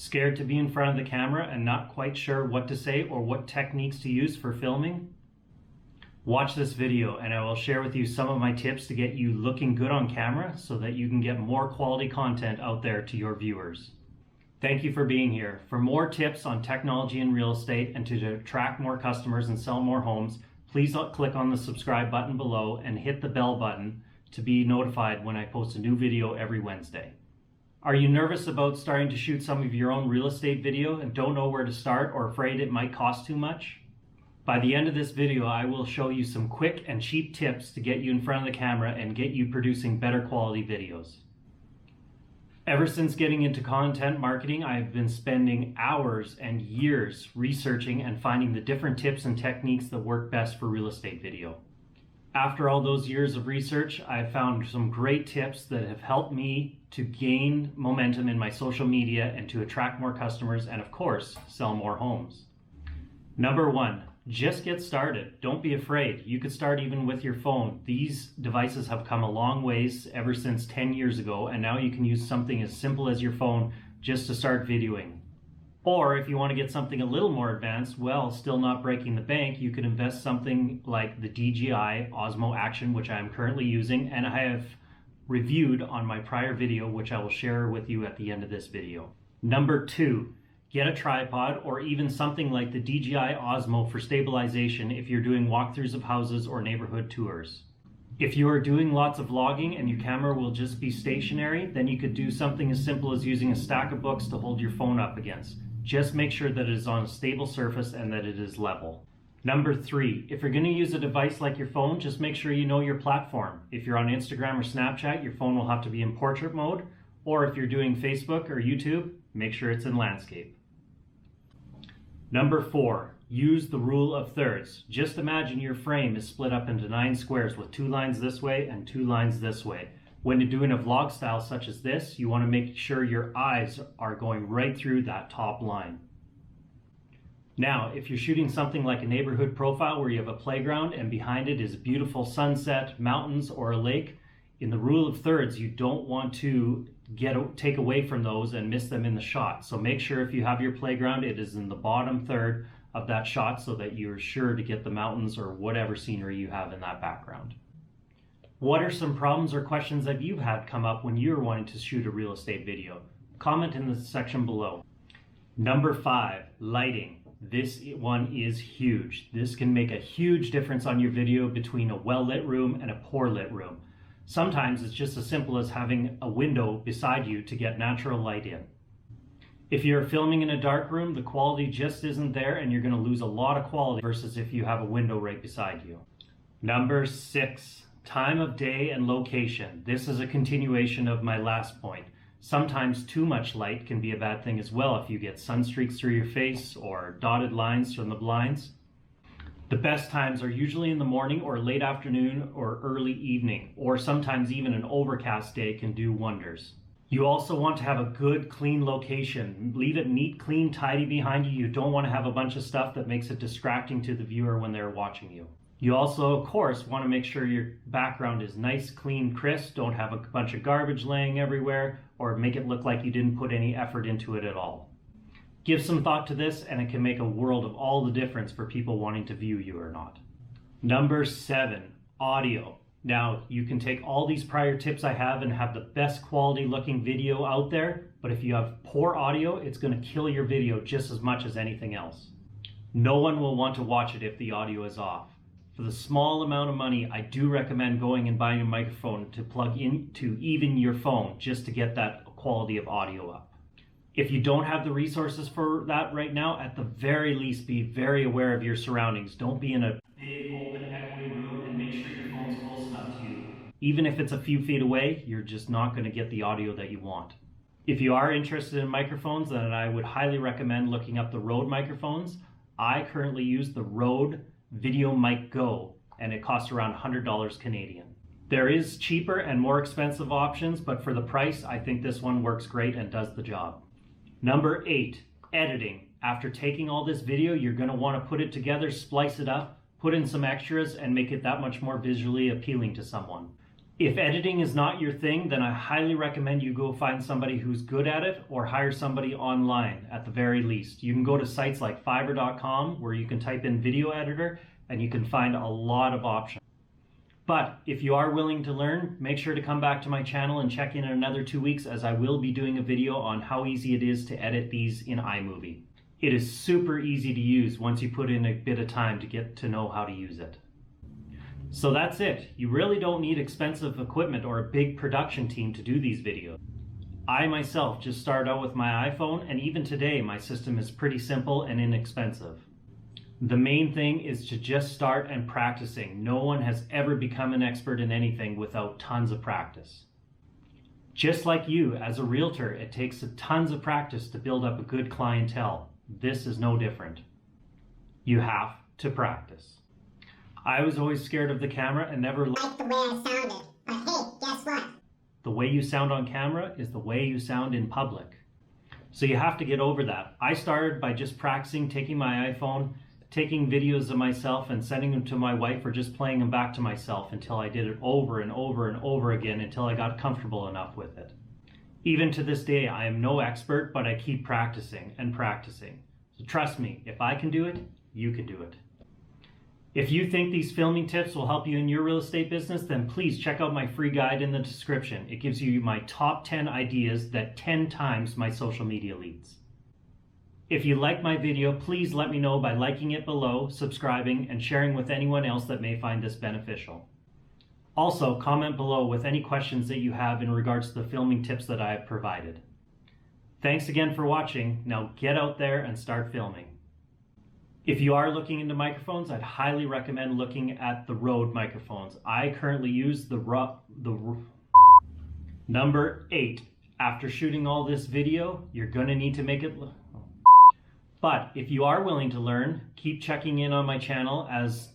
Scared to be in front of the camera and not quite sure what to say or what techniques to use for filming? Watch this video and I will share with you some of my tips to get you looking good on camera so that you can get more quality content out there to your viewers. Thank you for being here. For more tips on technology and real estate and to attract more customers and sell more homes, please click on the subscribe button below and hit the bell button to be notified when I post a new video every Wednesday. Are you nervous about starting to shoot some of your own real estate video and don't know where to start or afraid it might cost too much? By the end of this video, I will show you some quick and cheap tips to get you in front of the camera and get you producing better quality videos. Ever since getting into content marketing, I've been spending hours and years researching and finding the different tips and techniques that work best for real estate video. After all those years of research, I've found some great tips that have helped me to gain momentum in my social media and to attract more customers and, of course, sell more homes. Number one, just get started. Don't be afraid. You could start even with your phone. These devices have come a long ways ever since 10 years ago, and now you can use something as simple as your phone just to start videoing. Or if you want to get something a little more advanced, well, still not breaking the bank, you could invest something like the DJI Osmo Action, which I am currently using, and I have reviewed on my prior video, which I will share with you at the end of this video. Number two, get a tripod or even something like the DJI Osmo for stabilization if you're doing walkthroughs of houses or neighborhood tours. If you are doing lots of vlogging and your camera will just be stationary, then you could do something as simple as using a stack of books to hold your phone up against. Just make sure that it is on a stable surface and that it is level. Number three, if you're going to use a device like your phone, just make sure you know your platform. If you're on Instagram or Snapchat, your phone will have to be in portrait mode, or if you're doing Facebook or YouTube, make sure it's in landscape. Number four, use the rule of thirds. Just imagine your frame is split up into 9 squares with 2 lines this way and 2 lines this way. When you're doing a vlog style such as this, you want to make sure your eyes are going right through that top line. Now, if you're shooting something like a neighborhood profile where you have a playground and behind it is a beautiful sunset, mountains, or a lake, in the rule of thirds, you don't want to take away from those and miss them in the shot. So make sure if you have your playground, it is in the bottom third of that shot so that you're sure to get the mountains or whatever scenery you have in that background. What are some problems or questions that you've had come up when you're wanting to shoot a real estate video? Comment in the section below. Number five, lighting. This one is huge. This can make a huge difference on your video between a well-lit room and a poor lit room. Sometimes it's just as simple as having a window beside you to get natural light in. If you're filming in a dark room, the quality just isn't there and you're going to lose a lot of quality versus if you have a window right beside you. Number six, time of day and location. This is a continuation of my last point. Sometimes too much light can be a bad thing as well if you get sun streaks through your face or dotted lines from the blinds. The best times are usually in the morning or late afternoon or early evening, or sometimes even an overcast day can do wonders. You also want to have a good, clean location. Leave it neat, clean, tidy behind you. You don't want to have a bunch of stuff that makes it distracting to the viewer when they're watching you. You also, of course, want to make sure your background is nice, clean, crisp. Don't have a bunch of garbage laying everywhere or make it look like you didn't put any effort into it at all. Give some thought to this and it can make a world of all the difference for people wanting to view you or not. Number seven, audio. Now, you can take all these prior tips I have and have the best quality looking video out there, but if you have poor audio, it's going to kill your video just as much as anything else. No one will want to watch it if the audio is off. For the small amount of money, I do recommend going and buying a microphone to plug into even your phone just to get that quality of audio up. If you don't have the resources for that right now, at the very least, be very aware of your surroundings. Don't be in a big open echoey room and make sure your phone's close enough to you. Even if it's a few feet away, you're just not going to get the audio that you want. If you are interested in microphones, then I would highly recommend looking up the Rode microphones. I currently use the Rode Video Mic Go, and it costs around $100 Canadian. There is cheaper and more expensive options, but for the price, I think this one works great and does the job. Number 8, editing. After taking all this video, you're going to want to put it together, splice it up, put in some extras, and make it that much more visually appealing to someone. If editing is not your thing, then I highly recommend you go find somebody who's good at it or hire somebody online at the very least. You can go to sites like Fiverr.com where you can type in video editor and you can find a lot of options. But if you are willing to learn, make sure to come back to my channel and check in another 2 weeks, as I will be doing a video on how easy it is to edit these in iMovie. It is super easy to use once you put in a bit of time to get to know how to use it. So that's it. You really don't need expensive equipment or a big production team to do these videos. I myself just started out with my iPhone, and even today my system is pretty simple and inexpensive. The main thing is to just start and practicing. No one has ever become an expert in anything without tons of practice. Just like you, as a realtor, it takes tons of practice to build up a good clientele. This is no different. You have to practice. I was always scared of the camera and never liked the way I sounded. But hey, guess what? The way you sound on camera is the way you sound in public. So you have to get over that. I started by just practicing, taking my iPhone, taking videos of myself and sending them to my wife, or just playing them back to myself until I did it over and over and over again until I got comfortable enough with it. Even to this day, I am no expert, but I keep practicing and practicing. So trust me, if I can do it, you can do it. If you think these filming tips will help you in your real estate business, then please check out my free guide in the description. It gives you my top 10 ideas that 10 times my social media leads. If you like my video, please let me know by liking it below, subscribing, and sharing with anyone else that may find this beneficial. Also, comment below with any questions that you have in regards to the filming tips that I have provided. Thanks again for watching. Now get out there and start filming. If you are looking into microphones, I'd highly recommend looking at the Rode microphones. I currently use the number 8. After shooting all this video, you're gonna need to make it. But if you are willing to learn, keep checking in on my channel, as